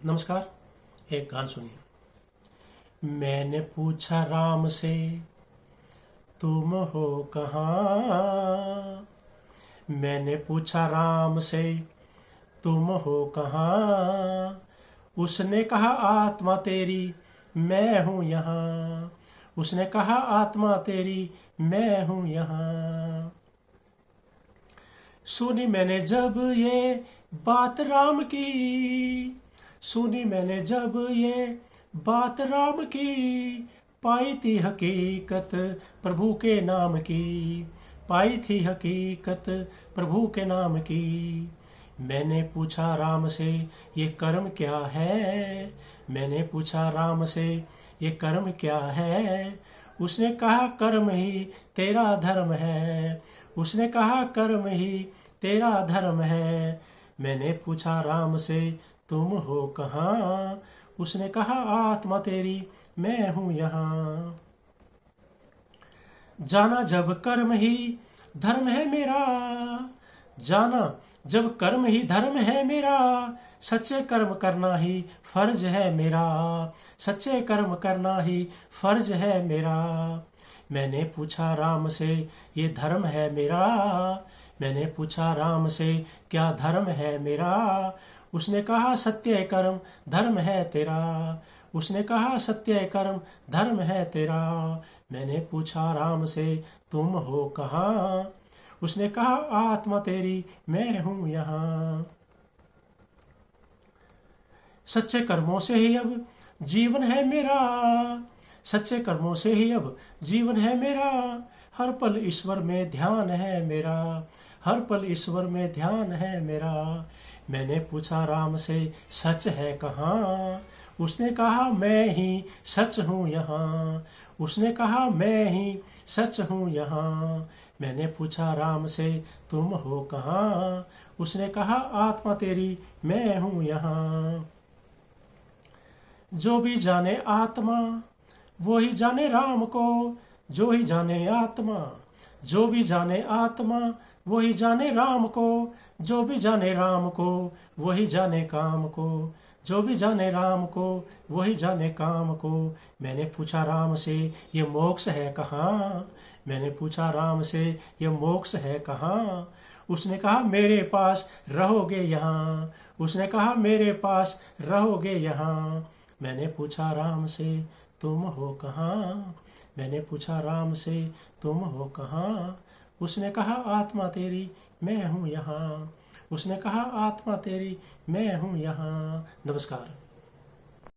नमस्कार। एक गान सुनिए। मैंने पूछा राम से तुम हो कहाँ। मैंने पूछा राम से तुम हो कहाँ। उसने कहा आत्मा तेरी मैं हूँ यहाँ। उसने कहा आत्मा तेरी मैं हूँ यहाँ। सुनी मैंने जब ये बात राम की, सुनी मैंने जब ये बात राम की, पाई थी हकीकत प्रभु के नाम की, पाई थी हकीकत प्रभु के नाम की। मैंने पूछा राम से ये कर्म क्या है। मैंने पूछा राम से ये कर्म क्या है। उसने कहा कर्म ही तेरा धर्म है। उसने कहा कर्म ही तेरा धर्म है। मैंने पूछा राम से तुम हो कहाँ। उसने कहा आत्मा तेरी मैं हूँ यहाँ। जाना जब कर्म ही धर्म है मेरा, जाना जब कर्म ही धर्म है मेरा, सच्चे कर्म करना ही फर्ज है मेरा, सच्चे कर्म करना ही फर्ज है मेरा। मैंने पूछा राम से ये धर्म है मेरा। मैंने पूछा राम से क्या धर्म है मेरा। उसने कहा सत्य कर्म धर्म है तेरा। उसने कहा सत्य कर्म धर्म है तेरा। मैंने पूछा राम से तुम हो कहाँ। उसने कहा आत्मा तेरी मैं हूँ यहाँ। सच्चे कर्मों से ही अब जीवन है मेरा, सच्चे कर्मों से ही अब जीवन है मेरा। हर पल ईश्वर में ध्यान है मेरा, हर पल ईश्वर में ध्यान है मेरा। मैंने पूछा राम से सच है कहाँ। उसने कहा मैं ही सच हूँ यहाँ। उसने कहा मैं ही सच हूँ यहाँ। मैंने पूछा राम से तुम हो कहाँ। उसने कहा आत्मा तेरी मैं हूँ यहाँ। जो भी जाने आत्मा वो ही जाने राम को, जो ही जाने आत्मा, जो भी जाने आत्मा वो ही जाने राम को, जो भी जाने राम को वही जाने काम को, जो भी जाने राम को वही जाने काम को। मैंने पूछा राम से ये मोक्ष है कहाँ। मैंने पूछा राम से ये मोक्ष है कहाँ। उसने कहा मेरे पास रहोगे यहाँ। उसने कहा मेरे पास रहोगे यहाँ। मैंने पूछा राम से तुम हो कहाँ। मैंने पूछा राम से तुम हो कहाँ। उसने कहा आत्मा तेरी मैं हूँ यहाँ। उसने कहा आत्मा तेरी मैं हूँ यहाँ। नमस्कार।